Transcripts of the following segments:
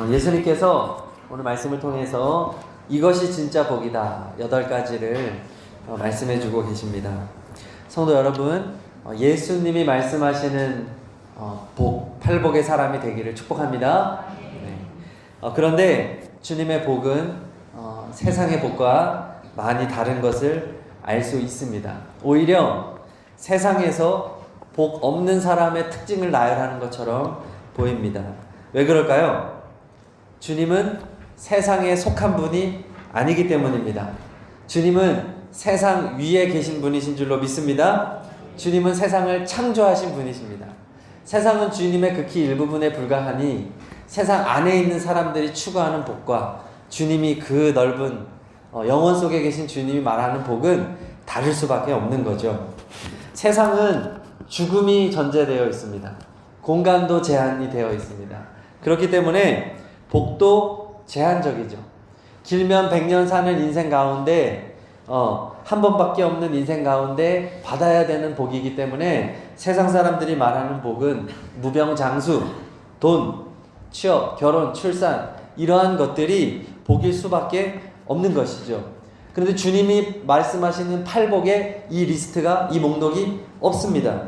예수님께서 오늘 말씀을 통해서 이것이 진짜 복이다 8가지를 말씀해 주고 계십니다. 성도 여러분, 예수님이 말씀하시는 복, 팔복의 사람이 되기를 축복합니다. 네. 그런데 주님의 복은 세상의 복과 많이 다른 것을 알 수 있습니다. 오히려 세상에서 복 없는 사람의 특징을 나열하는 것처럼 보입니다. 왜 그럴까요? 주님은 세상에 속한 분이 아니기 때문입니다. 주님은 세상 위에 계신 분이신 줄로 믿습니다. 주님은 세상을 창조하신 분이십니다. 세상은 주님의 극히 일부분에 불과하니 세상 안에 있는 사람들이 추구하는 복과 주님이 그 넓은 영원 속에 계신 주님이 말하는 복은 다를 수밖에 없는 거죠. 세상은 죽음이 전제되어 있습니다. 공간도 제한이 되어 있습니다. 그렇기 때문에 복도 제한적이죠. 길면 100년 사는 인생 가운데 한 번밖에 없는 인생 가운데 받아야 되는 복이기 때문에 세상 사람들이 말하는 복은 무병장수, 돈, 취업, 결혼, 출산 이러한 것들이 복일 수밖에 없는 것이죠. 그런데 주님이 말씀하시는 팔복에 이 리스트가, 이 목록이 없습니다.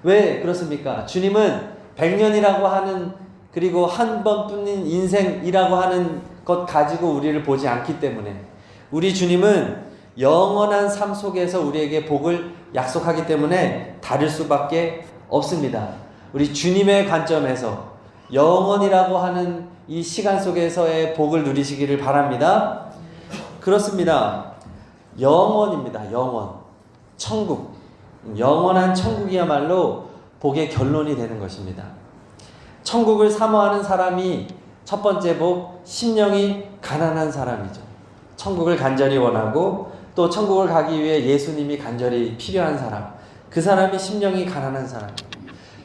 왜 그렇습니까? 주님은 100년이라고 하는, 그리고 한 번뿐인 인생이라고 하는 것 가지고 우리를 보지 않기 때문에, 우리 주님은 영원한 삶 속에서 우리에게 복을 약속하기 때문에 다를 수밖에 없습니다. 우리 주님의 관점에서 영원이라고 하는 이 시간 속에서의 복을 누리시기를 바랍니다. 그렇습니다. 영원입니다. 영원. 천국. 영원한 천국이야말로 복의 결론이 되는 것입니다. 천국을 사모하는 사람이 첫 번째 복, 심령이 가난한 사람이죠. 천국을 간절히 원하고 또 천국을 가기 위해 예수님이 간절히 필요한 사람, 그 사람이 심령이 가난한 사람이에요.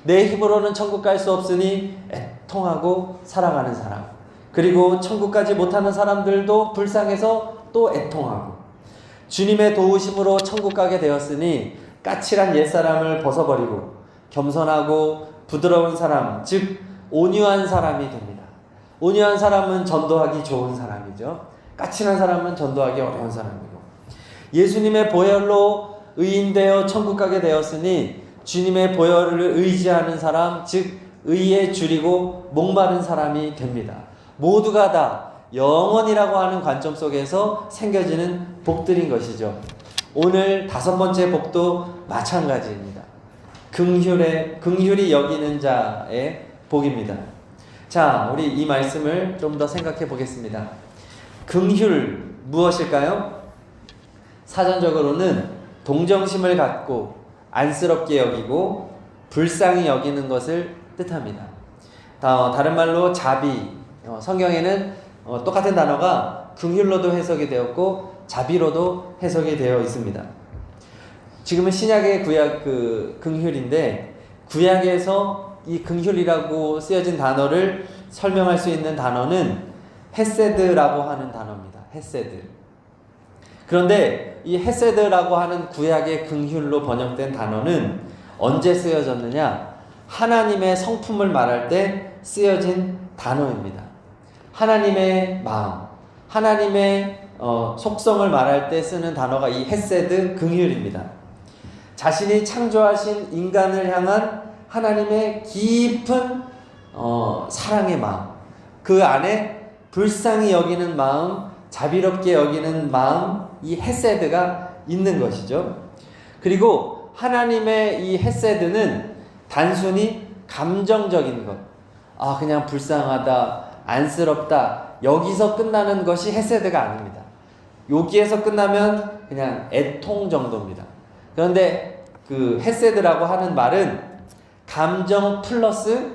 내 힘으로는 천국 갈 수 없으니 애통하고 살아가는 사람, 그리고 천국 가지 못하는 사람들도 불쌍해서 또 애통하고, 주님의 도우심으로 천국 가게 되었으니 까칠한 옛사람을 벗어버리고 겸손하고 부드러운 사람, 즉 온유한 사람이 됩니다. 온유한 사람은 전도하기 좋은 사람이죠. 까칠한 사람은 전도하기 어려운 사람이고, 예수님의 보혈로 의인되어 천국 가게 되었으니 주님의 보혈을 의지하는 사람, 즉 의에 줄이고 목마른 사람이 됩니다. 모두가 다 영원이라고 하는 관점 속에서 생겨지는 복들인 것이죠. 오늘 5번째 복도 마찬가지입니다. 긍휼히 여기는 자의 복입니다. 자, 우리 이 말씀을 좀 더 생각해 보겠습니다. 긍휼 무엇일까요? 사전적으로는 동정심을 갖고 안쓰럽게 여기고 불쌍히 여기는 것을 뜻합니다. 다른 말로 자비, 성경에는 똑같은 단어가 긍휼로도 해석이 되었고 자비로도 해석이 되어 있습니다. 지금은 신약의 구약 긍휼인데, 구약에서 이 긍휼이라고 쓰여진 단어를 설명할 수 있는 단어는 헤세드라고 하는 단어입니다. 헤세드. 그런데 이 헤세드라고 하는 구약의 긍휼로 번역된 단어는 언제 쓰여졌느냐? 하나님의 성품을 말할 때 쓰여진 단어입니다. 하나님의 마음, 하나님의 속성을 말할 때 쓰는 단어가 이 헤세드, 긍휼입니다. 자신이 창조하신 인간을 향한 하나님의 깊은 사랑의 마음, 그 안에 불쌍히 여기는 마음, 자비롭게 여기는 마음, 이 헤세드가 있는 것이죠. 그리고 하나님의 이 헤세드는 단순히 감정적인 것, 그냥 불쌍하다, 안쓰럽다, 여기서 끝나는 것이 헤세드가 아닙니다. 여기에서 끝나면 그냥 애통 정도입니다. 그런데 그 헤세드라고 하는 말은 감정 플러스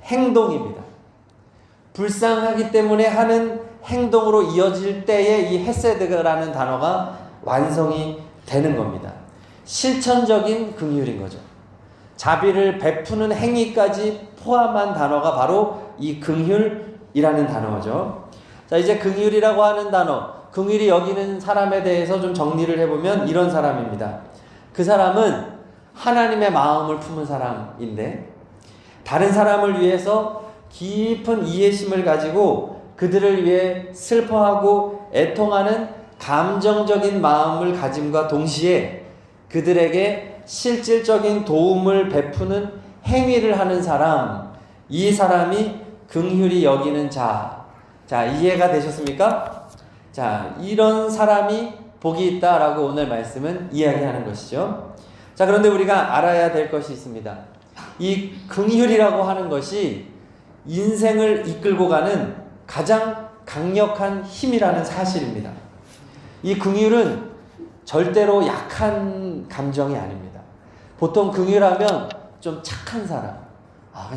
행동입니다. 불쌍하기 때문에 하는 행동으로 이어질 때에 이 헤세드라는 단어가 완성이 되는 겁니다. 실천적인 긍휼인 거죠. 자비를 베푸는 행위까지 포함한 단어가 바로 이 긍휼이라는 단어죠. 자, 이제 긍휼이라고 하는 단어, 긍휼히 여기는 사람에 대해서 좀 정리를 해보면 이런 사람입니다. 그 사람은 하나님의 마음을 품은 사람인데, 다른 사람을 위해서 깊은 이해심을 가지고 그들을 위해 슬퍼하고 애통하는 감정적인 마음을 가짐과 동시에 그들에게 실질적인 도움을 베푸는 행위를 하는 사람, 이 사람이 긍휼히 여기는 자. 자, 이해가 되셨습니까? 자, 이런 사람이 복이 있다라고 오늘 말씀은 이야기하는 것이죠. 자, 그런데 우리가 알아야 될 것이 있습니다. 이 긍휼이라고 하는 것이 인생을 이끌고 가는 가장 강력한 힘이라는 사실입니다. 이 긍휼은 절대로 약한 감정이 아닙니다. 보통 긍휼하면 좀 착한 사람,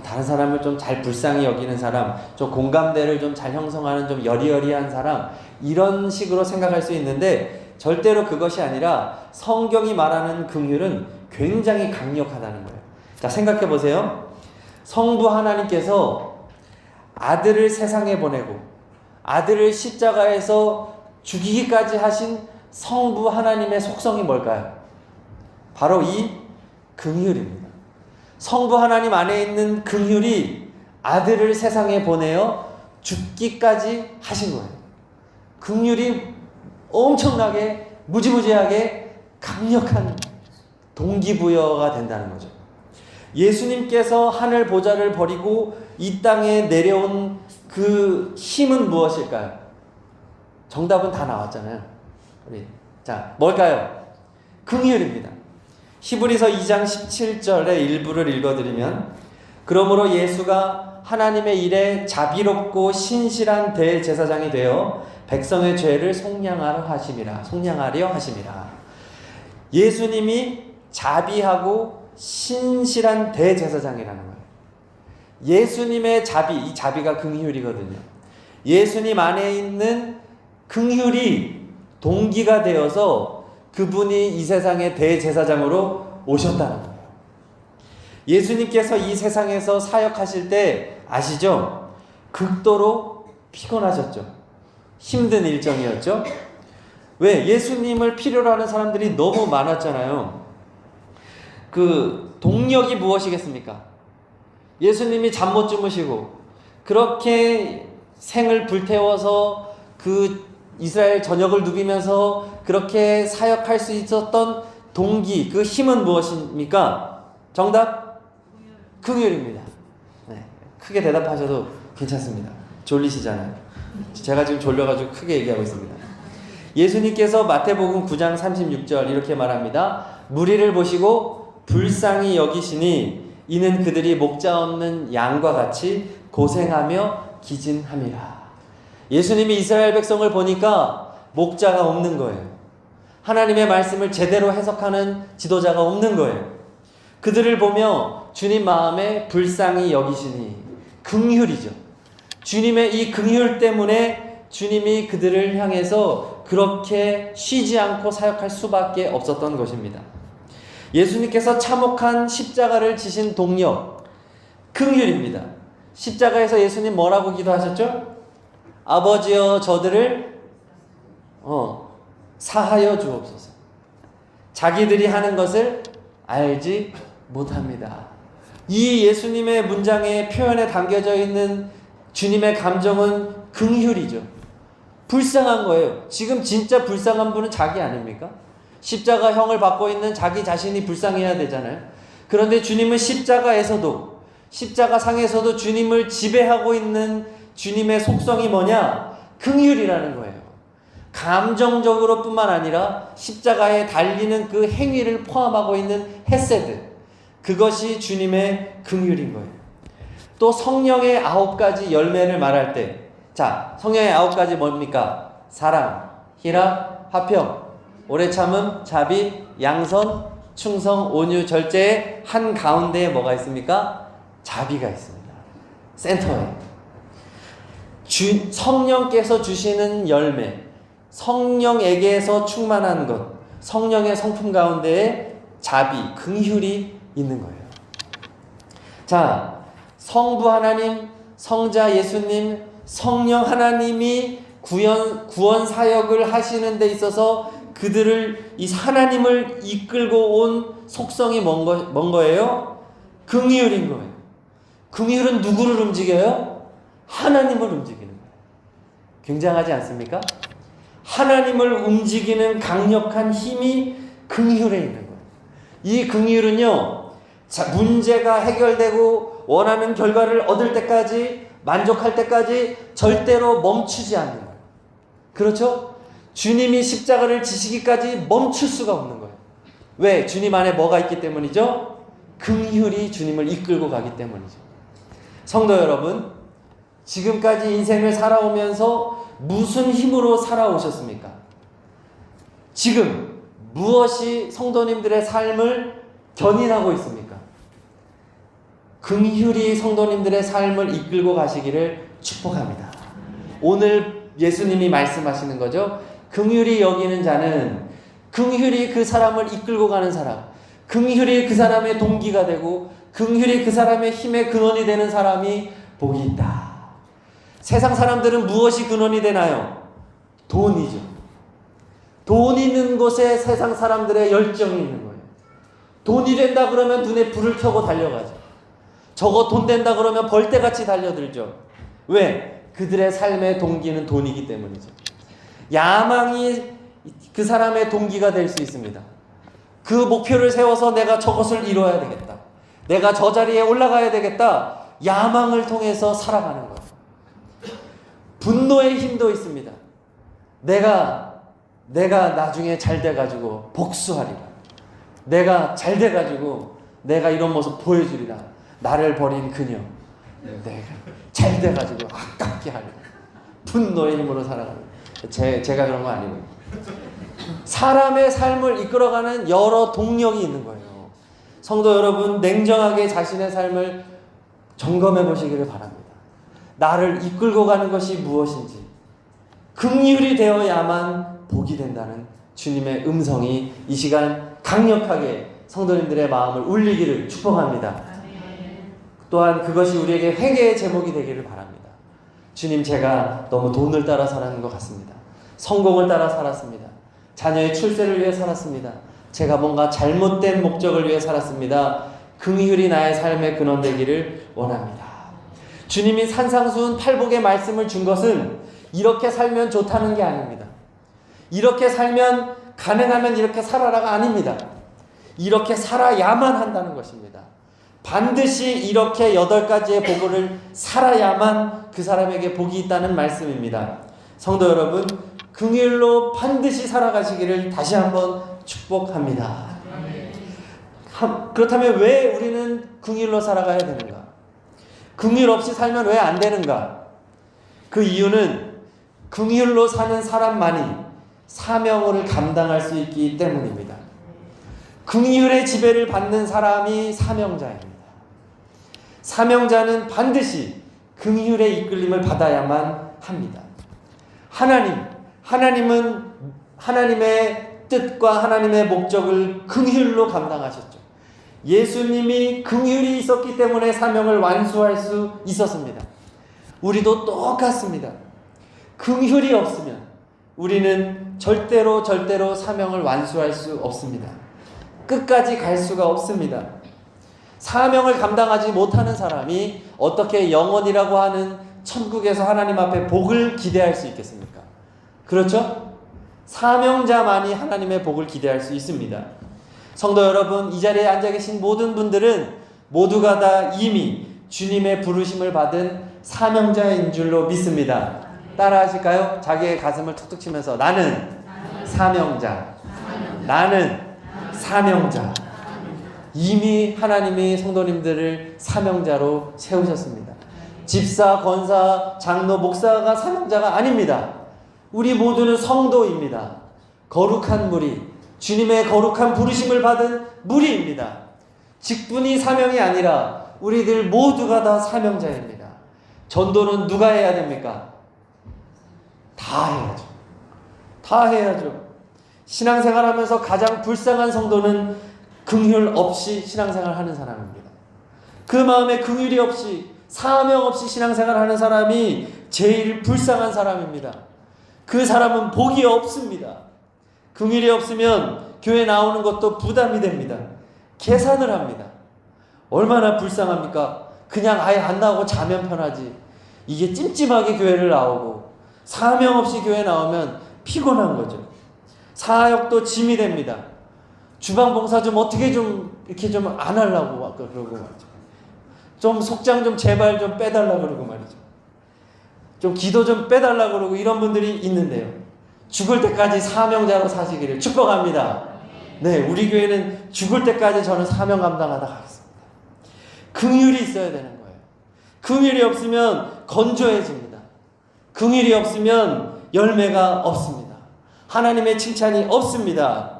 다른 사람을 좀 잘 불쌍히 여기는 사람, 좀 공감대를 좀 잘 형성하는 좀 여리여리한 사람, 이런 식으로 생각할 수 있는데 절대로 그것이 아니라 성경이 말하는 긍휼은 굉장히 강력하다는 거예요. 자, 생각해 보세요. 성부 하나님께서 아들을 세상에 보내고 아들을 십자가에서 죽이기까지 하신 성부 하나님의 속성이 뭘까요? 바로 이 긍휼입니다. 성부 하나님 안에 있는 긍휼이 아들을 세상에 보내어 죽기까지 하신 거예요. 긍휼이 엄청나게 무지무지하게 강력한 동기부여가 된다는 거죠. 예수님께서 하늘 보좌를 버리고 이 땅에 내려온 그 힘은 무엇일까요? 정답은 다 나왔잖아요. 자, 뭘까요? 긍휼입니다. 히브리서 2장 17절의 일부를 읽어드리면, 그러므로 예수가 하나님의 일에 자비롭고 신실한 대제사장이 되어 백성의 죄를 속량하려 하심이라. 예수님이 자비하고 신실한 대제사장이라는 거예요. 예수님의 자비, 이 자비가 긍휼이거든요. 예수님 안에 있는 긍휼이 동기가 되어서 그분이 이 세상의 대제사장으로 오셨다는 거예요. 예수님께서 이 세상에서 사역하실 때 아시죠? 극도로 피곤하셨죠. 힘든 일정이었죠. 왜? 예수님을 필요로 하는 사람들이 너무 많았잖아요. 그 동력이 무엇이겠습니까? 예수님이 잠 못 주무시고 그렇게 생을 불태워서 그 이스라엘 전역을 누비면서 그렇게 사역할 수 있었던 동기, 그 힘은 무엇입니까? 정답? 긍휼입니다. 네, 크게 대답하셔도 괜찮습니다. 졸리시잖아요. 제가 지금 졸려가지고 크게 얘기하고 있습니다. 예수님께서 마태복음 9장 36절 이렇게 말합니다. 무리를 보시고 불쌍히 여기시니 이는 그들이 목자 없는 양과 같이 고생하며 기진함이라. 예수님이 이스라엘 백성을 보니까 목자가 없는 거예요. 하나님의 말씀을 제대로 해석하는 지도자가 없는 거예요. 그들을 보며 주님 마음에 불쌍히 여기시니, 긍휼이죠. 주님의 이 긍휼 때문에 주님이 그들을 향해서 그렇게 쉬지 않고 사역할 수밖에 없었던 것입니다. 예수님께서 참혹한 십자가를 지신 동력, 긍휼입니다. 십자가에서 예수님 뭐라고 기도하셨죠? 아버지여 저들을 사하여 주옵소서. 자기들이 하는 것을 알지 못합니다. 이 예수님의 문장의 표현에 담겨져 있는 주님의 감정은 긍휼이죠. 불쌍한 거예요. 지금 진짜 불쌍한 분은 자기 아닙니까? 십자가형을 받고 있는 자기 자신이 불쌍해야 되잖아요. 그런데 주님은 십자가에서도, 십자가상에서도 주님을 지배하고 있는 주님의 속성이 뭐냐? 긍휼이라는 거예요. 감정적으로 뿐만 아니라 십자가에 달리는 그 행위를 포함하고 있는 헤세드, 그것이 주님의 긍휼인 거예요. 또 성령의 9가지 열매를 말할 때, 자, 성령의 9가지 뭡니까? 사랑, 희락, 화평, 오래 참음, 자비, 양선, 충성, 온유, 절제의 한 가운데에 뭐가 있습니까? 자비가 있습니다. 센터에. 성령께서 주시는 열매, 성령에게서 충만한 것, 성령의 성품 가운데에 자비, 긍휼이 있는 거예요. 자, 성부 하나님, 성자 예수님, 성령 하나님이 구원 사역을 하시는 데 있어서 그들을, 이 하나님을 이끌고 온 속성이 뭔 거예요? 긍휼인 거예요. 긍휼은 누구를 움직여요? 하나님을 움직이는 거예요. 굉장하지 않습니까? 하나님을 움직이는 강력한 힘이 긍휼에 있는 거예요. 이 긍휼은요, 문제가 해결되고 원하는 결과를 얻을 때까지, 만족할 때까지 절대로 멈추지 않는 거예요. 그렇죠? 주님이 십자가를 지시기까지 멈출 수가 없는 거예요. 왜? 주님 안에 뭐가 있기 때문이죠? 긍휼이 주님을 이끌고 가기 때문이죠. 성도 여러분, 지금까지 인생을 살아오면서 무슨 힘으로 살아오셨습니까? 지금 무엇이 성도님들의 삶을 견인하고 있습니까? 긍휼이 성도님들의 삶을 이끌고 가시기를 축복합니다. 오늘 예수님이 말씀하시는 거죠. 긍휼이 여기는 자는, 긍휼이 그 사람을 이끌고 가는 사람, 긍휼이 그 사람의 동기가 되고 긍휼이 그 사람의 힘의 근원이 되는 사람이 복이 있다. 세상 사람들은 무엇이 근원이 되나요? 돈이죠. 돈 있는 곳에 세상 사람들의 열정이 있는 거예요. 돈이 된다 그러면 눈에 불을 켜고 달려가죠. 저거 돈 된다 그러면 벌떼같이 달려들죠. 왜? 그들의 삶의 동기는 돈이기 때문이죠. 야망이 그 사람의 동기가 될 수 있습니다. 그 목표를 세워서 내가 저것을 이뤄야 되겠다. 내가 저 자리에 올라가야 되겠다. 야망을 통해서 살아가는 거예요. 분노의 힘도 있습니다. 내가 나중에 잘 돼가지고 복수하리라. 내가 잘 돼가지고 내가 이런 모습 보여주리라. 나를 버린 그녀. 내가 잘 돼가지고 아깝게 하리라. 분노의 힘으로 살아가는 거예요. 제가 그런 거 아니고요. 사람의 삶을 이끌어가는 여러 동력이 있는 거예요. 성도 여러분, 냉정하게 자신의 삶을 점검해 보시기를 바랍니다. 나를 이끌고 가는 것이 무엇인지, 긍휼이 되어야만 복이 된다는 주님의 음성이 이 시간 강력하게 성도님들의 마음을 울리기를 축복합니다. 또한 그것이 우리에게 회개의 제목이 되기를 바랍니다. 주님, 제가 너무 돈을 따라 살았는 것 같습니다. 성공을 따라 살았습니다. 자녀의 출세를 위해 살았습니다. 제가 뭔가 잘못된 목적을 위해 살았습니다. 긍휼이 나의 삶의 근원 되기를 원합니다. 주님이 산상수훈 팔복의 말씀을 준 것은 이렇게 살면 좋다는 게 아닙니다. 이렇게 살면, 가능하면 이렇게 살아라가 아닙니다. 이렇게 살아야만 한다는 것입니다. 반드시 이렇게 8가지의 복을 살아야만 그 사람에게 복이 있다는 말씀입니다. 성도 여러분, 긍휼로 반드시 살아가시기를 다시 한번 축복합니다. 그렇다면 왜 우리는 긍휼로 살아가야 되는가? 긍휼 없이 살면 왜 안 되는가? 그 이유는 긍휼로 사는 사람만이 사명을 감당할 수 있기 때문입니다. 긍휼의 지배를 받는 사람이 사명자입니다. 사명자는 반드시 긍휼의 이끌림을 받아야만 합니다. 하나님은 하나님의 뜻과 하나님의 목적을 긍휼로 감당하셨죠. 예수님이 긍휼이 있었기 때문에 사명을 완수할 수 있었습니다. 우리도 똑같습니다. 긍휼이 없으면 우리는 절대로 사명을 완수할 수 없습니다. 끝까지 갈 수가 없습니다. 사명을 감당하지 못하는 사람이 어떻게 영원이라고 하는 천국에서 하나님 앞에 복을 기대할 수 있겠습니까? 그렇죠? 사명자만이 하나님의 복을 기대할 수 있습니다. 성도 여러분, 이 자리에 앉아 계신 모든 분들은 모두가 다 이미 주님의 부르심을 받은 사명자인 줄로 믿습니다. 따라 하실까요? 자기의 가슴을 툭툭 치면서 나는 사명자. 나는 사명자. 이미 하나님이 성도님들을 사명자로 세우셨습니다. 집사, 권사, 장로, 목사가 사명자가 아닙니다. 우리 모두는 성도입니다. 거룩한 무리, 주님의 거룩한 부르심을 받은 무리입니다. 직분이 사명이 아니라 우리들 모두가 다 사명자입니다. 전도는 누가 해야 됩니까? 다 해야죠. 다 해야죠. 신앙생활하면서 가장 불쌍한 성도는 긍휼 없이 신앙생활하는 사람입니다. 그 마음에 긍휼이 없이, 사명 없이 신앙생활하는 사람이 제일 불쌍한 사람입니다. 그 사람은 복이 없습니다. 긍휼이 없으면 교회 나오는 것도 부담이 됩니다. 계산을 합니다. 얼마나 불쌍합니까? 그냥 아예 안 나오고 자면 편하지. 이게 찜찜하게 교회를 나오고 사명 없이 교회 나오면 피곤한 거죠. 사역도 짐이 됩니다. 주방 봉사 좀 어떻게 좀 이렇게 좀 안 하려고 막 그러고 말이죠. 좀 속장 좀 제발 좀 빼달라 그러고 말이죠. 좀 기도 좀 빼달라 그러고 이런 분들이 있는데요. 죽을 때까지 사명자로 사시기를 축복합니다. 네, 우리 교회는 죽을 때까지 저는 사명 감당하다 가겠습니다. 긍휼이 있어야 되는 거예요. 긍휼이 없으면 건조해집니다. 긍휼이 없으면 열매가 없습니다. 하나님의 칭찬이 없습니다.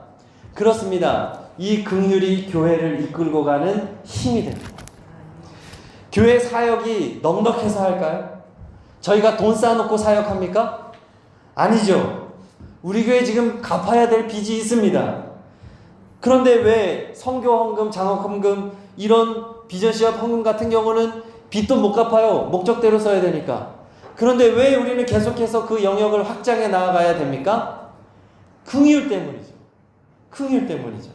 그렇습니다. 이 긍휼이 교회를 이끌고 가는 힘이 됩니다. 교회 사역이 넉넉해서 할까요? 저희가 돈 쌓아놓고 사역합니까? 아니죠. 우리 교회 지금 갚아야 될 빚이 있습니다. 그런데 왜 선교 헌금, 장학 헌금 이런 비전 시합 헌금 같은 경우는 빚도 못 갚아요. 목적대로 써야 되니까. 그런데 왜 우리는 계속해서 그 영역을 확장해 나아가야 됩니까? 긍휼 때문이죠. 긍휼 때문이죠.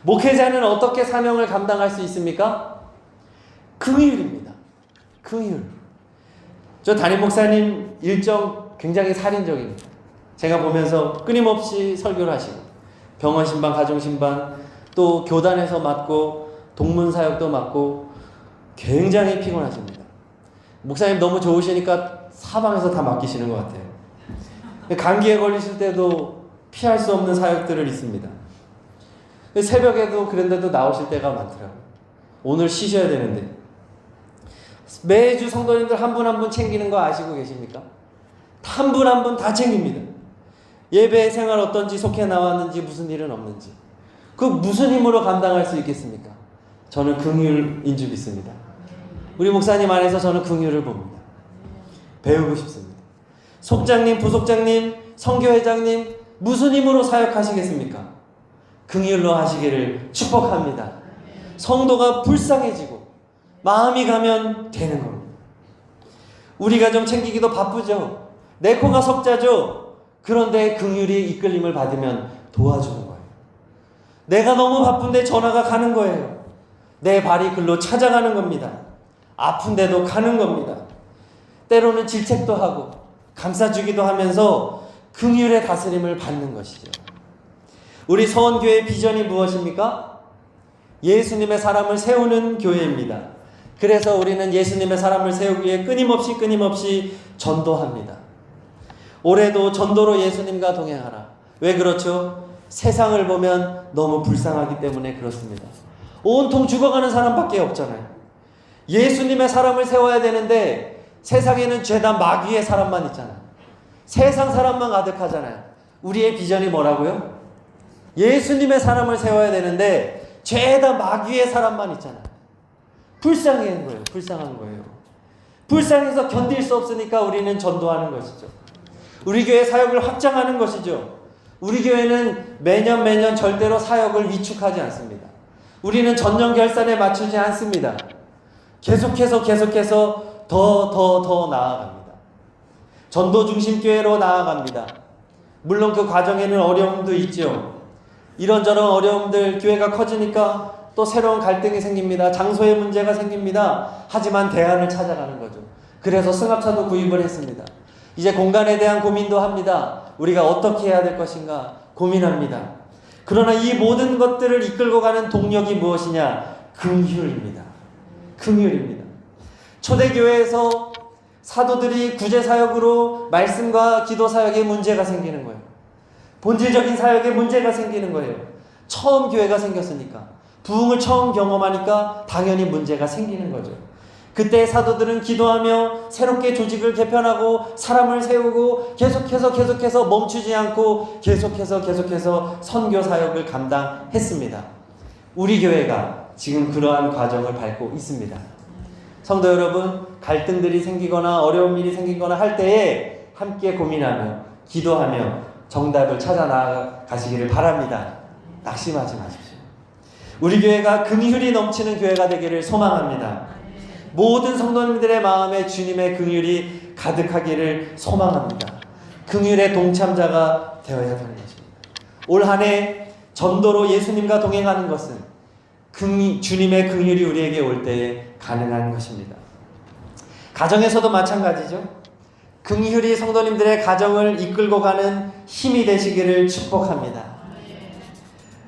목회자는 어떻게 사명을 감당할 수 있습니까? 긍휼입니다. 긍휼. 저 담임 목사님 일정 굉장히 살인적입니다. 제가 보면서 끊임없이 설교를 하시고 병원 신방, 가정 신방, 또 교단에서 맡고 동문 사역도 맡고 굉장히 피곤하십니다. 목사님 너무 좋으시니까 사방에서 다 맡기시는 것 같아요. 감기에 걸리실 때도 피할 수 없는 사역들을 있습니다. 새벽에도 그런데도 나오실 때가 많더라고요. 오늘 쉬셔야 되는데. 매주 성도님들 한 분 한 분 챙기는 거 아시고 계십니까? 한 분 한 분 다 챙깁니다. 예배 생활 어떤지, 속해 나왔는지, 무슨 일은 없는지. 그 무슨 힘으로 감당할 수 있겠습니까? 저는 긍휼인 줄 믿습니다. 우리 목사님 안에서 저는 긍휼을 봅니다. 배우고 싶습니다. 속장님, 부속장님, 선교회장님 무슨 힘으로 사역하시겠습니까? 긍휼로 하시기를 축복합니다. 성도가 불쌍해지고 마음이 가면 되는 겁니다. 우리가 좀 챙기기도 바쁘죠. 내 코가 석자죠. 그런데 긍휼이 이끌림을 받으면 도와주는 거예요. 내가 너무 바쁜데 전화가 가는 거예요. 내 발이 글로 찾아가는 겁니다. 아픈데도 가는 겁니다. 때로는 질책도 하고 감싸주기도 하면서 긍휼의 다스림을 받는 것이죠. 우리 서원교회의 비전이 무엇입니까? 예수님의 사람을 세우는 교회입니다. 그래서 우리는 예수님의 사람을 세우기 위해 끊임없이 전도합니다. 올해도 전도로 예수님과 동행하라. 왜 그렇죠? 세상을 보면 너무 불쌍하기 때문에 그렇습니다. 온통 죽어가는 사람밖에 없잖아요. 예수님의 사람을 세워야 되는데 세상에는 죄다 마귀의 사람만 있잖아요. 세상 사람만 가득하잖아요. 우리의 비전이 뭐라고요? 예수님의 사람을 세워야 되는데 죄다 마귀의 사람만 있잖아요. 불쌍한 거예요. 불쌍한 거예요. 불쌍해서 견딜 수 없으니까 우리는 전도하는 것이죠. 우리 교회 사역을 확장하는 것이죠. 우리 교회는 매년 절대로 사역을 위축하지 않습니다. 우리는 전년결산에 맞추지 않습니다. 계속해서 더 나아갑니다. 전도 중심 교회로 나아갑니다. 물론 그 과정에는 어려움도 있죠. 이런저런 어려움들, 교회가 커지니까 또 새로운 갈등이 생깁니다. 장소의 문제가 생깁니다. 하지만 대안을 찾아가는 거죠. 그래서 승합차도 구입을 했습니다. 이제 공간에 대한 고민도 합니다. 우리가 어떻게 해야 될 것인가 고민합니다. 그러나 이 모든 것들을 이끌고 가는 동력이 무엇이냐? 긍휼입니다. 긍휼입니다. 초대교회에서 사도들이 구제사역으로 말씀과 기도사역에 문제가 생기는 거예요. 본질적인 사역에 문제가 생기는 거예요. 처음 교회가 생겼으니까. 부흥을 처음 경험하니까 당연히 문제가 생기는 거죠. 그때 사도들은 기도하며 새롭게 조직을 개편하고 사람을 세우고 계속해서 멈추지 않고 계속해서 선교 사역을 감당했습니다. 우리 교회가 지금 그러한 과정을 밟고 있습니다. 성도 여러분, 갈등들이 생기거나 어려운 일이 생기거나 할 때에 함께 고민하며 기도하며 정답을 찾아 나가시기를 바랍니다. 낙심하지 마십시오. 우리 교회가 긍휼이 넘치는 교회가 되기를 소망합니다. 모든 성도님들의 마음에 주님의 긍휼이 가득하기를 소망합니다. 긍휼의 동참자가 되어야 하는 것입니다. 올 한 해 전도로 예수님과 동행하는 것은 주님의 긍휼이 우리에게 올 때에 가능한 것입니다. 가정에서도 마찬가지죠. 긍휼이 성도님들의 가정을 이끌고 가는 힘이 되시기를 축복합니다.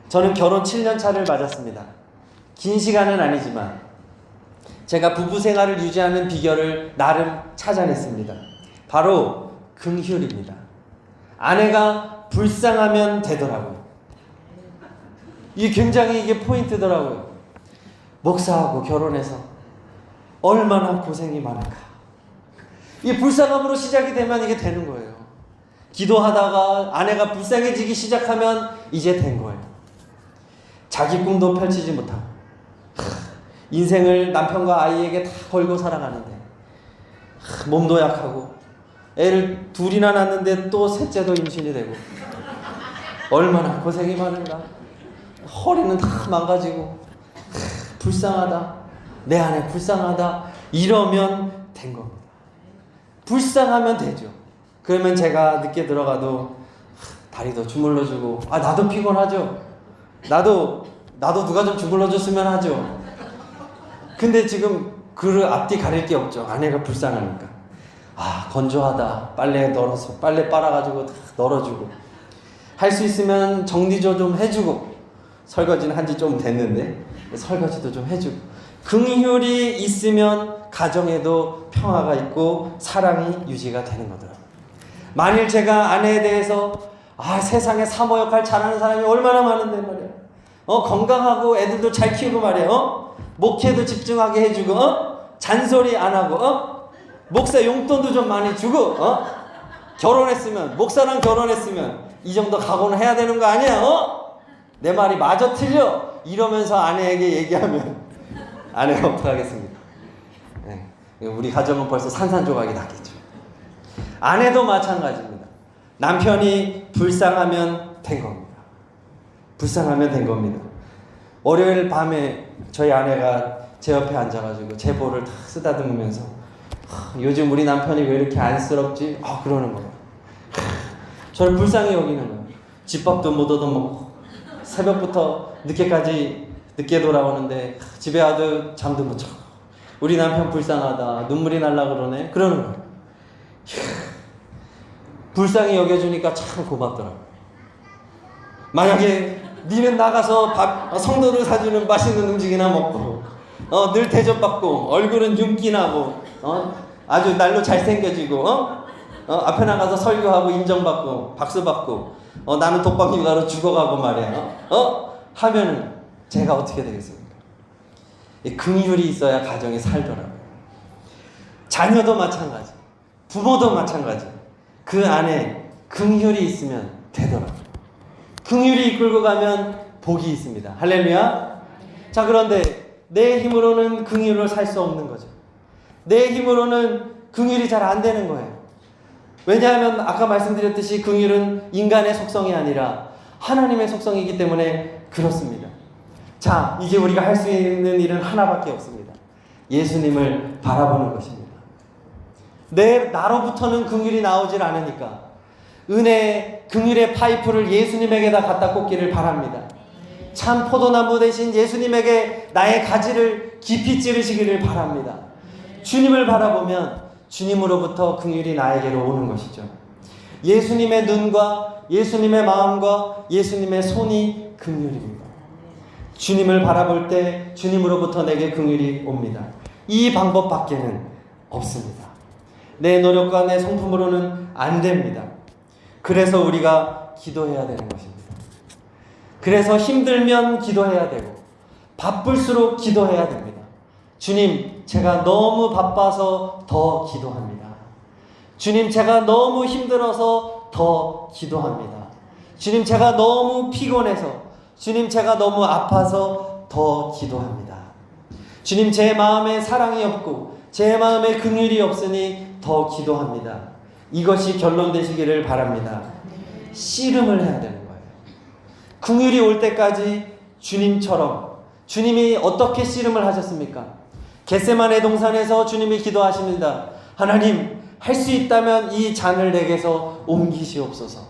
저는 결혼 7년 차를 맞았습니다. 긴 시간은 아니지만 제가 부부 생활을 유지하는 비결을 나름 찾아냈습니다. 바로 긍휼입니다. 아내가 불쌍하면 되더라고요. 굉장히 이게 포인트더라고요. 목사하고 결혼해서 얼마나 고생이 많을까. 이 불쌍함으로 시작이 되면 이게 되는 거예요. 기도하다가 아내가 불쌍해지기 시작하면 이제 된 거예요. 자기 꿈도 펼치지 못하고 인생을 남편과 아이에게 다 걸고 살아가는데 몸도 약하고 애를 둘이나 낳는데 또 셋째도 임신이 되고 얼마나 고생이 많은가. 허리는 다 망가지고 불쌍하다. 내 아내 불쌍하다. 이러면 된 겁니다. 불쌍하면 되죠. 그러면 제가 늦게 들어가도 다리도 주물러주고 나도 피곤하죠. 나도 누가 좀 주물러줬으면 하죠. 근데 지금 그 앞뒤 가릴 게 없죠. 아내가 불쌍하니까. 건조하다. 빨래 널어서 빨래 빨아가지고 다 널어주고 할 수 있으면 정리도 좀 해주고 설거지는 한지 좀 됐는데 설거지도 좀 해주고 긍휼이 있으면 가정에도 평화가 있고 사랑이 유지가 되는 거더라고요. 만일 제가 아내에 대해서 세상에 사모 역할 잘하는 사람이 얼마나 많은데 말이야. 건강하고 애들도 잘 키우고 말이야. 목회도 집중하게 해주고 잔소리 안 하고 목사 용돈도 좀 많이 주고 결혼했으면 목사랑 결혼했으면 이 정도 각오는 해야 되는 거 아니야? 내 말이 마저 틀려 이러면서 아내에게 얘기하면 아내가 어떡하겠습니까? 네. 우리 가정은 벌써 산산조각이 났겠죠. 아내도 마찬가지입니다. 남편이 불쌍하면 된 겁니다. 불쌍하면 된 겁니다. 월요일 밤에 저희 아내가 제 옆에 앉아가지고 제 볼을 다 쓰다듬으면서 요즘 우리 남편이 왜 이렇게 안쓰럽지? 그러는 거예요. 저를 불쌍히 여기는 거예요. 집밥도 못 얻어먹고 새벽부터 늦게 돌아오는데 집에 와도 잠도 못 자고 우리 남편 불쌍하다. 눈물이 날라 그러네. 그러는 거예요. 불쌍히 여겨주니까 참 고맙더라고요. 만약에 니는 나가서 성도를 사주는 맛있는 음식이나 먹고 늘 대접받고 얼굴은 윤기 나고 아주 날로 잘생겨지고 앞에 나가서 설교하고 인정받고 박수받고 나는 독방 육아로 죽어가고 말이야 하면은 제가 어떻게 되겠습니까? 긍휼이 있어야 가정이 살더라고요. 자녀도 마찬가지, 부모도 마찬가지. 그 안에 긍휼이 있으면 되더라고요. 긍휼이 이끌고 가면 복이 있습니다. 할렐루야. 자, 그런데 내 힘으로는 긍휼을 살 수 없는 거죠. 내 힘으로는 긍휼이 잘 안 되는 거예요. 왜냐하면 아까 말씀드렸듯이 긍휼은 인간의 속성이 아니라 하나님의 속성이기 때문에 그렇습니다. 자, 이제 우리가 할 수 있는 일은 하나밖에 없습니다. 예수님을 바라보는 것입니다. 나로부터는 긍휼이 나오질 않으니까 긍휼의 파이프를 예수님에게다 갖다 꽂기를 바랍니다. 참 포도나무 대신 예수님에게 나의 가지를 깊이 찌르시기를 바랍니다. 주님을 바라보면 주님으로부터 긍휼이 나에게로 오는 것이죠. 예수님의 눈과 예수님의 마음과 예수님의 손이 긍휼입니다. 주님을 바라볼 때 주님으로부터 내게 긍휼이 옵니다. 이 방법밖에는 없습니다. 내 노력과 내 성품으로는 안 됩니다. 그래서 우리가 기도해야 되는 것입니다. 그래서 힘들면 기도해야 되고 바쁠수록 기도해야 됩니다. 주님, 제가 너무 바빠서 더 기도합니다. 주님, 제가 너무 힘들어서 더 기도합니다. 주님, 제가 너무 피곤해서, 주님, 제가 너무 아파서 더 기도합니다. 주님, 제 마음에 사랑이 없고 제 마음에 긍휼이 없으니 더 기도합니다. 이것이 결론 되시기를 바랍니다. 씨름을 해야 되는 거예요. 긍휼이 올 때까지 주님처럼, 주님이 어떻게 씨름을 하셨습니까? 겟세마네 동산에서 주님이 기도하십니다. 하나님, 할 수 있다면 이 잔을 내게서 옮기시옵소서.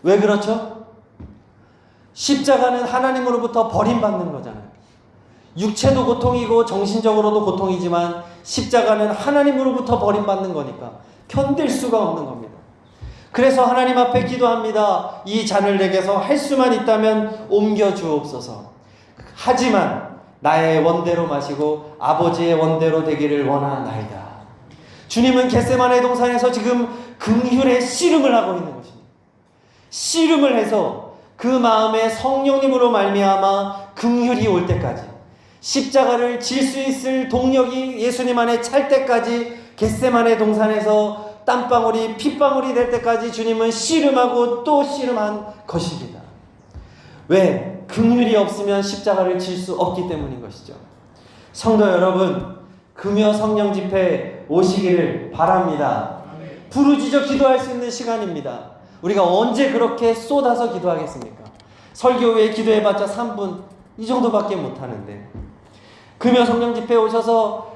왜 그렇죠? 십자가는 하나님으로부터 버림받는 거잖아요. 육체도 고통이고 정신적으로도 고통이지만 십자가는 하나님으로부터 버림받는 거니까 견딜 수가 없는 겁니다. 그래서 하나님 앞에 기도합니다. 이 잔을 내게서 할 수만 있다면 옮겨 주옵소서. 하지만 나의 원대로 마시고 아버지의 원대로 되기를 원하나이다. 주님은 겟세마네 동산에서 지금 긍휼의 씨름을 하고 있는 것입니다. 씨름을 해서 그 마음에 성령님으로 말미암아 긍휼이 올 때까지, 십자가를 질 수 있을 동력이 예수님 안에 찰 때까지, 겟세마네 동산에서 땀방울이 핏방울이 될 때까지 주님은 씨름하고 또 씨름한 것입니다. 왜? 긍휼이 없으면 십자가를 질 수 없기 때문인 것이죠. 성도 여러분, 금요 성령 집회 오시기를 바랍니다. 부르짖어 기도할 수 있는 시간입니다. 우리가 언제 그렇게 쏟아서 기도하겠습니까? 설교 후에 기도해봤자 3분 이 정도밖에 못하는데, 금요 성령 집회에 오셔서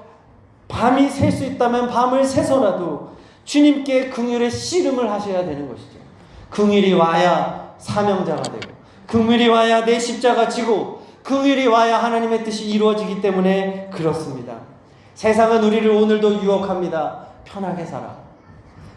밤이 셀 수 있다면 밤을 새서라도 주님께 긍휼의 씨름을 하셔야 되는 것이죠. 긍휼이 와야 사명자가 되고, 긍휼이 와야 내 십자가 지고, 긍휼이 와야 하나님의 뜻이 이루어지기 때문에 그렇습니다. 세상은 우리를 오늘도 유혹합니다. 편하게 살아,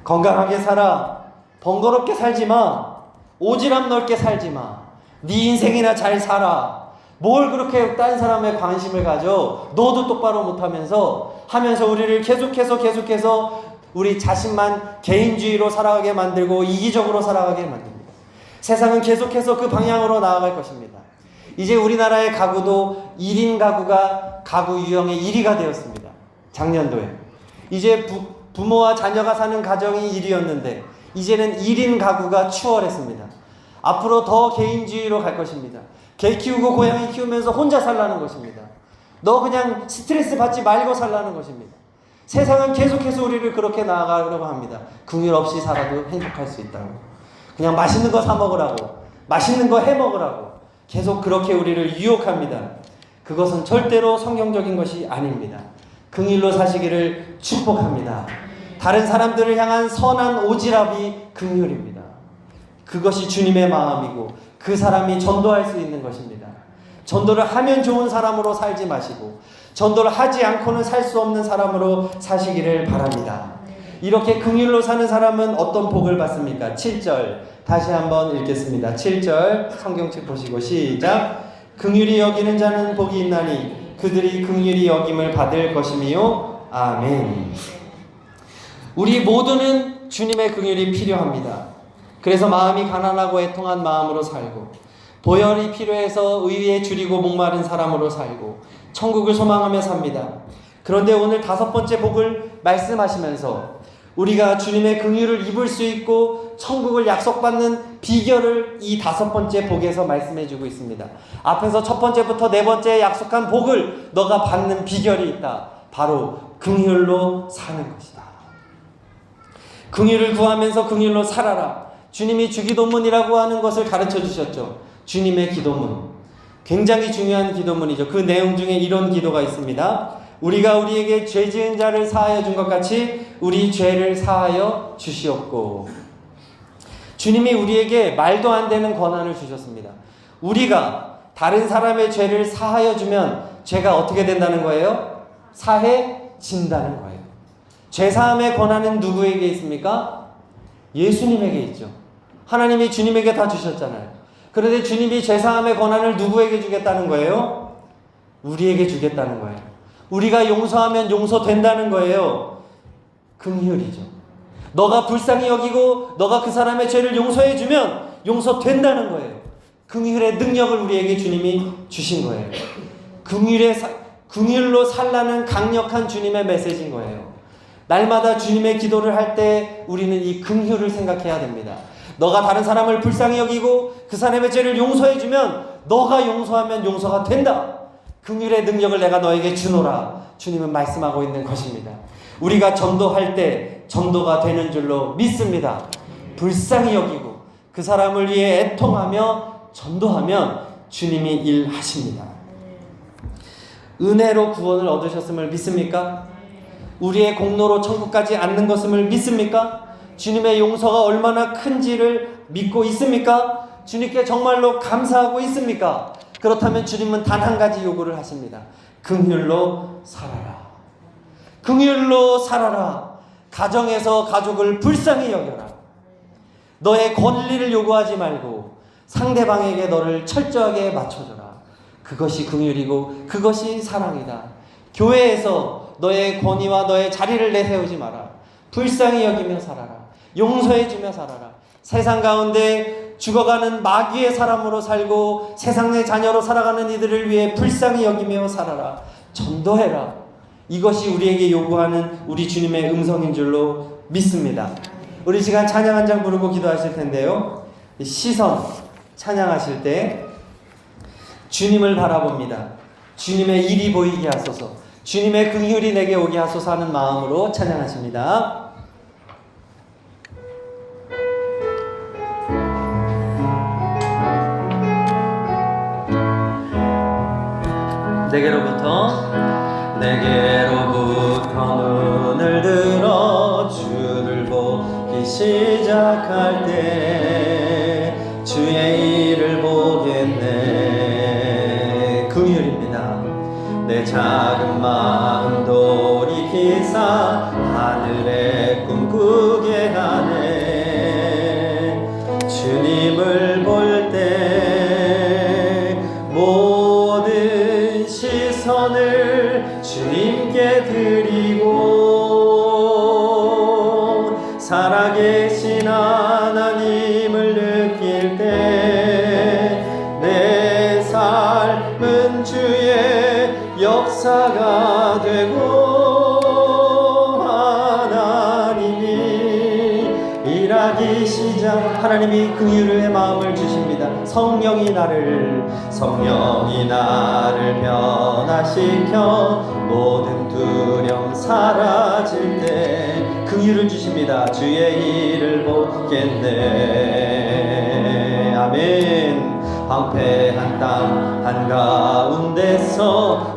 건강하게 살아, 번거롭게 살지 마, 오지랖 넓게 살지 마, 네 인생이나 잘 살아, 뭘 그렇게 딴 사람의 관심을 가져, 너도 똑바로 못하면서 하면서 우리를 계속해서 우리 자신만 개인주의로 살아가게 만들고 이기적으로 살아가게 만듭니다. 세상은 계속해서 그 방향으로 나아갈 것입니다. 이제 우리나라의 가구도 1인 가구가 가구 유형의 1위가 되었습니다. 작년도에. 이제 부모와 자녀가 사는 가정이 1위였는데 이제는 1인 가구가 추월했습니다. 앞으로 더 개인주의로 갈 것입니다. 개 키우고 고양이 키우면서 혼자 살라는 것입니다. 너 그냥 스트레스 받지 말고 살라는 것입니다. 세상은 계속해서 우리를 그렇게 나아가려고 합니다. 긍휼 없이 살아도 행복할 수 있다고. 그냥 맛있는 거 사 먹으라고, 맛있는 거 해 먹으라고 계속 그렇게 우리를 유혹합니다. 그것은 절대로 성경적인 것이 아닙니다. 긍휼로 사시기를 축복합니다. 다른 사람들을 향한 선한 오지랖이 긍휼입니다. 그것이 주님의 마음이고 그 사람이 전도할 수 있는 것입니다. 전도를 하면 좋은 사람으로 살지 마시고 전도를 하지 않고는 살 수 없는 사람으로 사시기를 바랍니다. 이렇게 긍휼로 사는 사람은 어떤 복을 받습니까? 7절 다시 한번 읽겠습니다. 7절 성경책 보시고 시작. 긍휼히 여기는 자는 복이 있나니 그들이 긍휼히 여김을 받을 것이미요. 아멘. 우리 모두는 주님의 긍휼이 필요합니다. 그래서 마음이 가난하고 애통한 마음으로 살고, 보혈이 필요해서 의에 줄이고 목마른 사람으로 살고, 천국을 소망하며 삽니다. 그런데 오늘 5번째 복을 말씀하시면서 우리가 주님의 긍휼을 입을 수 있고 천국을 약속받는 비결을 이 5번째 복에서 말씀해주고 있습니다. 앞에서 첫 번째부터 4번째 약속한 복을 너가 받는 비결이 있다. 바로 긍휼로 사는 것이다. 긍휼을 구하면서 긍휼로 살아라. 주님이 주기도문이라고 하는 것을 가르쳐 주셨죠. 주님의 기도문. 굉장히 중요한 기도문이죠. 그 내용 중에 이런 기도가 있습니다. 우리가 우리에게 죄 지은 자를 사하여 준 것 같이 우리 죄를 사하여 주시옵고. 주님이 우리에게 말도 안 되는 권한을 주셨습니다. 우리가 다른 사람의 죄를 사하여 주면 죄가 어떻게 된다는 거예요? 사해진다는 거예요. 죄사함의 권한은 누구에게 있습니까? 예수님에게 있죠. 하나님이 주님에게 다 주셨잖아요. 그런데 주님이 죄사함의 권한을 누구에게 주겠다는 거예요? 우리에게 주겠다는 거예요. 우리가 용서하면 용서된다는 거예요. 긍휼이죠. 너가 불쌍히 여기고 너가 그 사람의 죄를 용서해주면 용서된다는 거예요. 긍휼의 능력을 우리에게 주님이 주신 거예요. 긍휼로 살라는 강력한 주님의 메시지인 거예요. 날마다 주님의 기도를 할 때 우리는 이 긍휼을 생각해야 됩니다. 너가 다른 사람을 불쌍히 여기고 그 사람의 죄를 용서해주면 너가 용서하면 용서가 된다. 긍휼의 능력을 내가 너에게 주노라. 주님은 말씀하고 있는 것입니다. 우리가 전도할 때 전도가 되는 줄로 믿습니다. 불쌍히 여기고 그 사람을 위해 애통하며 전도하면 주님이 일하십니다. 은혜로 구원을 얻으셨음을 믿습니까? 우리의 공로로 천국까지 앉는 것임을 믿습니까? 주님의 용서가 얼마나 큰지를 믿고 있습니까? 주님께 정말로 감사하고 있습니까? 그렇다면 주님은 단 한 가지 요구를 하십니다. 긍휼로 살아라. 긍휼로 살아라. 가정에서 가족을 불쌍히 여겨라. 너의 권리를 요구하지 말고 상대방에게 너를 철저하게 맞춰줘라. 그것이 긍휼이고 그것이 사랑이다. 교회에서 너의 권위와 너의 자리를 내세우지 마라. 불쌍히 여기며 살아라. 용서해주며 살아라. 세상 가운데 죽어가는 마귀의 사람으로 살고 세상의 자녀로 살아가는 이들을 위해 불쌍히 여기며 살아라. 전도해라. 이것이 우리에게 요구하는 우리 주님의 음성인 줄로 믿습니다. 우리 시간 찬양 한 장 부르고 기도하실 텐데요. 시선 찬양하실 때 주님을 바라봅니다. 주님의 일이 보이게 하소서, 주님의 긍휼이 내게 오게 하소서 하는 마음으로 찬양하십니다. 내게로부터 눈을 들어 주를 보기 시작할 때 주의 일을 보겠네. 긍휼입니다. 내 작은 마음 돌이키사 하늘에 꿈꾸게 하네. 주님을 볼 때 모든 시선을 주님께 드리고 살아계신 하나님을 느낄 때 내 삶은 주의 역사가 되고 하나님이 일하기 시작. 하나님이 긍휼의 마음을 주십니다. 성령이 나를 변화시켜 모든 두려움 사라질 때 긍휼을 주십니다. 주의 일을 보겠네. 아멘. 황폐한 땅 한가운데서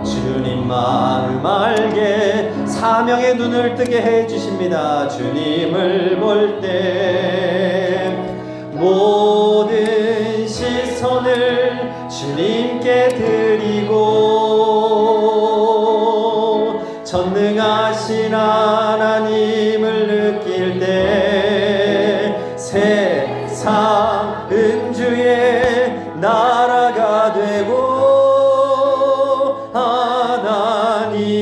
주님 마음 알게 사명의 눈을 뜨게 해주십니다. 주님을 볼 때 모든 시선을 주님께 드리고 전능하신 하나님을 느낄 때 세상은 주의 나라가 되고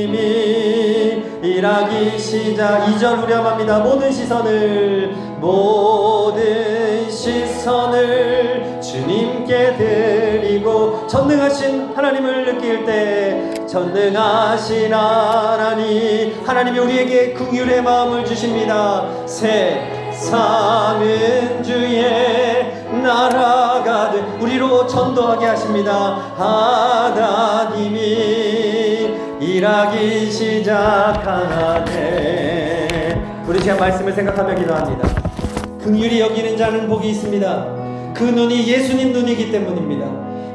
하나님이 일하기 시작. 2절 후렴합니다. 모든 시선을 주님께 드리고 전능하신 하나님을 느낄 때 전능하신 하나님이 우리에게 긍휼의 마음을 주십니다. 세상은 주의 나라가 돼 우리로 전도하게 하십니다. 하나님이 일하기 시작하네. 우리 지금 말씀을 생각하며 기도합니다. 긍휼히 여기는 자는 복이 있습니다. 그 눈이 예수님 눈이기 때문입니다.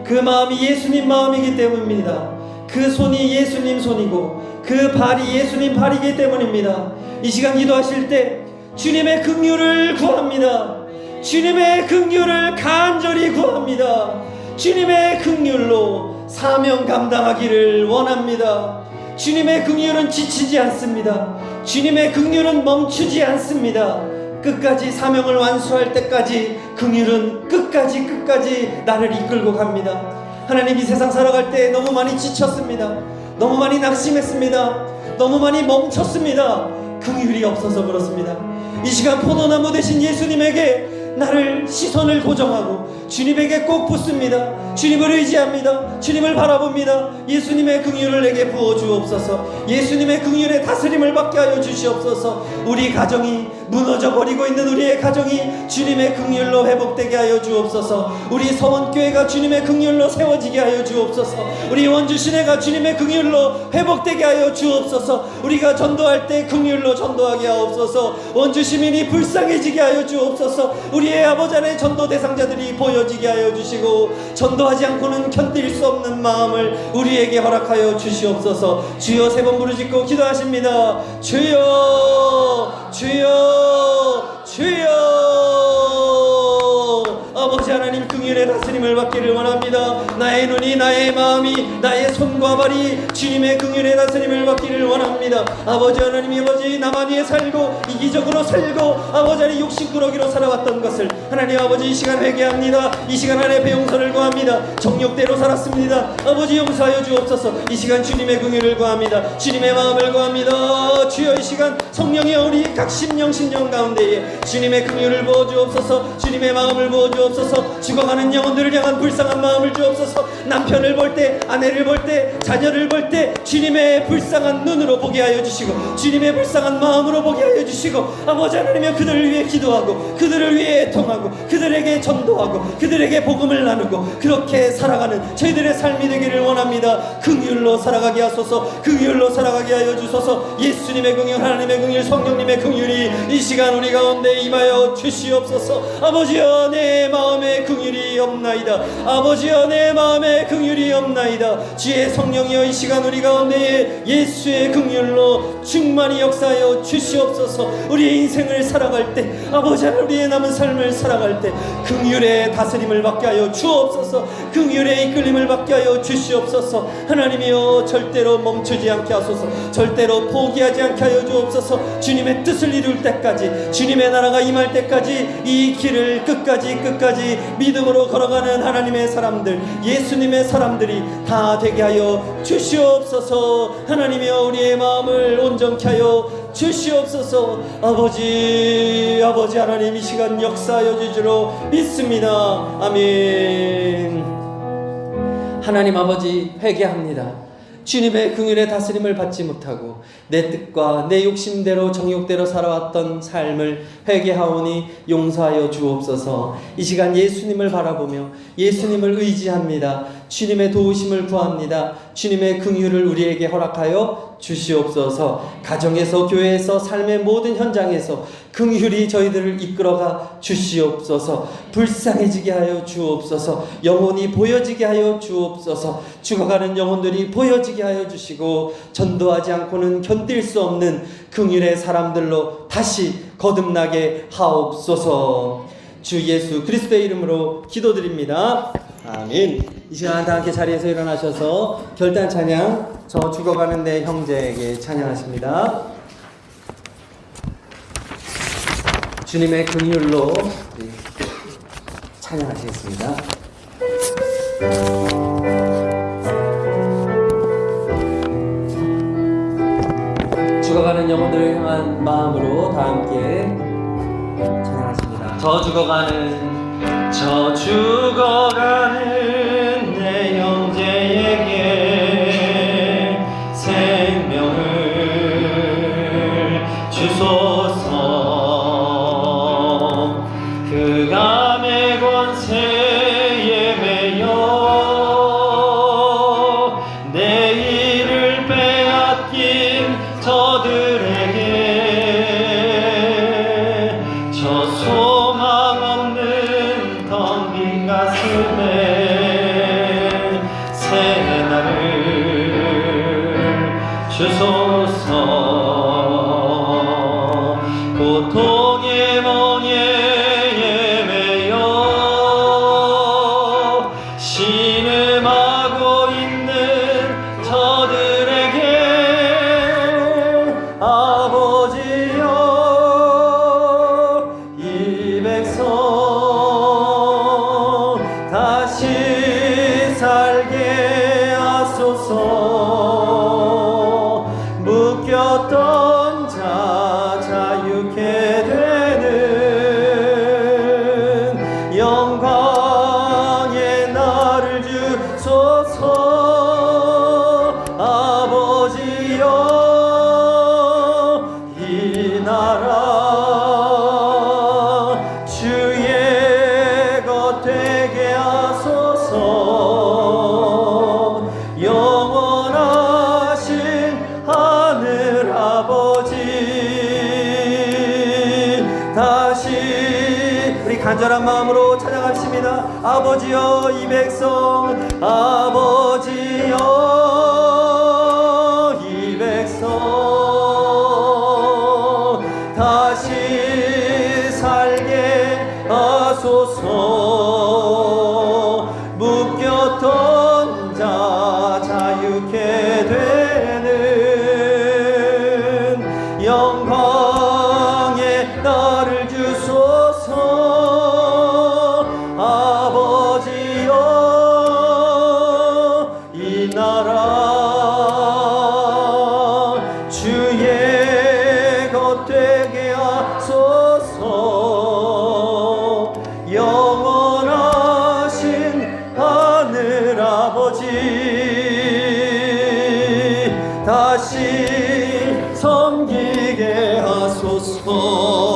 그 마음이 예수님 마음이기 때문입니다. 그 손이 예수님 손이고 그 발이 예수님 발이기 때문입니다. 이 시간 기도하실 때 주님의 긍휼을 구합니다. 주님의 긍휼을 간절히 구합니다. 주님의 긍휼로 사명 감당하기를 원합니다. 주님의 긍휼은 지치지 않습니다. 주님의 긍휼은 멈추지 않습니다. 끝까지 사명을 완수할 때까지 긍휼은 끝까지 나를 이끌고 갑니다. 하나님, 이 세상 살아갈 때 너무 많이 지쳤습니다. 너무 많이 낙심했습니다. 너무 많이 멈췄습니다. 긍휼이 없어서 그렇습니다. 이 시간 포도나무 되신 예수님에게 나를 시선을 고정하고 주님에게 꼭 붙습니다. 주님을 의지합니다. 주님을 바라봅니다. 예수님의 긍휼을 내게 부어 주옵소서. 예수님의 긍휼의 다스림을 받게 하여 주시옵소서. 우리 가정이 무너져 버리고 있는 우리의 가정이 주님의 긍휼로 회복되게 하여 주옵소서. 우리 서원교회가 주님의 긍휼로 세워지게 하여 주옵소서. 우리 원주시내가 주님의 긍휼로 회복되게 하여 주옵소서. 우리가 전도할 때 긍휼로 전도하게 하옵소서. 원주 시민이 불쌍해지게 하여 주옵소서. 우리의 아버지 안에 전도 대상자들이 보여지게 하여 주시고 전도하지 않고는 견딜 수 없는 마음을 우리에게 허락하여 주시옵소서. 주여, 세 번 부르짖고 기도하십니다. 주여, 주여, 주여. 아버지 하나님, 긍휼의 다스림을 받기를 원합니다. 나의 눈이, 나의 마음이, 나의 손과 발이 주님의 긍휼의 다스림을 받기를 원합니다. 아버지 하나님, 아버지 나만 위해 살고 이기적으로 살고 아버지 하나님 욕심꾸러기로 살아왔던 것을 하나님 아버지 이 시간 회개합니다. 이 시간 안에 배용서를 구합니다. 정욕대로 살았습니다. 아버지 용서하여 주옵소서. 이 시간 주님의 긍휼을 구합니다. 주님의 마음을 구합니다. 주여 이 시간 성령이여 우리 각 심령 가운데에 주님의 긍휼을 부어 주옵소서. 주님의 마음을 부어 주옵소서. 죽어가는 영혼들을 향한 불쌍한 마음을 주옵소서. 남편을 볼 때, 아내를 볼 때, 자녀를 볼 때 주님의 불쌍한 눈으로 보게 하여 주시고 주님의 불쌍한 마음으로 보게 하여 주시고 아버지 하나님여 그들을 위해 기도하고 그들을 위해 애통하고 그들에게 전도하고 그들에게 복음을 나누고 그렇게 살아가는 저희들의 삶이 되기를 원합니다. 긍휼로 살아가게 하소서. 긍휼로 살아가게 하여 주소서. 예수님의 긍휼, 하나님의 긍휼, 성령님의 긍휼이 이 시간 우리 가운데 임하여 주시옵소서. 아버지여 내 마음에 긍휼이 없나이다. 아버지여 내 마음에 긍휼이 없나이다. 주의 성령이여 이 시간 우리 가운데에 예수의 긍휼로 충만히 역사하여 주시옵소서. 우리의 인생을 살아갈 때 아버지 하나님 우리의 남은 삶을 살아갈 때 긍휼의 다스림을 받게 하여 주옵소서. 긍휼의 이끌림을 받게 하여 주시옵소서. 하나님이여 절대로 멈추지 않게 하소서. 절대로 포기하지 않게 하여 주옵소서. 주님의 뜻을 이룰 때까지 주님의 나라가 임할 때까지 이 길을 끝까지 믿음으로 걸어가는 하나님의 사람들 예수님의 사람들이 다 되게 하여 주시옵소서. 하나님이여 우리의 마음을 온전케 하여 주시옵소서. 아버지 하나님 이 시간 역사하여 주시로 믿습니다. 아멘. 하나님 아버지 회개합니다. 주님의 긍휼의 다스림을 받지 못하고 내 뜻과 내 욕심대로 정욕대로 살아왔던 삶을 회개하오니 용서하여 주옵소서. 이 시간 예수님을 바라보며 예수님을 의지합니다. 주님의 도우심을 구합니다. 주님의 긍휼을 우리에게 허락하여 주시옵소서. 가정에서 교회에서 삶의 모든 현장에서 긍휼이 저희들을 이끌어가 주시옵소서. 불쌍해지게 하여 주옵소서. 영혼이 보여지게 하여 주옵소서. 죽어가는 영혼들이 보여지게 하여 주시고 전도하지 않고는 견딜 수 없는 긍휼의 사람들로 다시 거듭나게 하옵소서. 주 예수 그리스도의 이름으로 기도드립니다. 아멘. 이 시간 다 함께 자리에서 일어나셔서 결단 찬양 저 죽어가는 내 형제에게 찬양하십니다. 주님의 긍휼로 찬양하시겠습니다. 죽어가는 영혼들을 향한 마음으로 다 함께 찬양하십니다. 저 죽어가는 내 형제에게 생명을 주소서. 그가 내 권세에 매여 내 일을 빼앗긴 저들에게 저 소망 없는 텅 빈 가슴에 새 날을 주소서. 고통의 멍에에 매여 신음하고 있는 저들에게 아버지여 이 백성 다시 살게 하소서. 묶였던 자 자유케 되는 영광의 날을 주소서. 아버지여 이 나라 주의 것 되게 하소서. 영원하신 하늘 아버지 다시 우리 간절한 마음으로 찬양합시다. 아버지여 이 백성 아버지여 이 백성 다시 살게 하소서. 주의 것 되게 하소서. 영원하신 하늘 아버지, 다시 섬기게 하소서.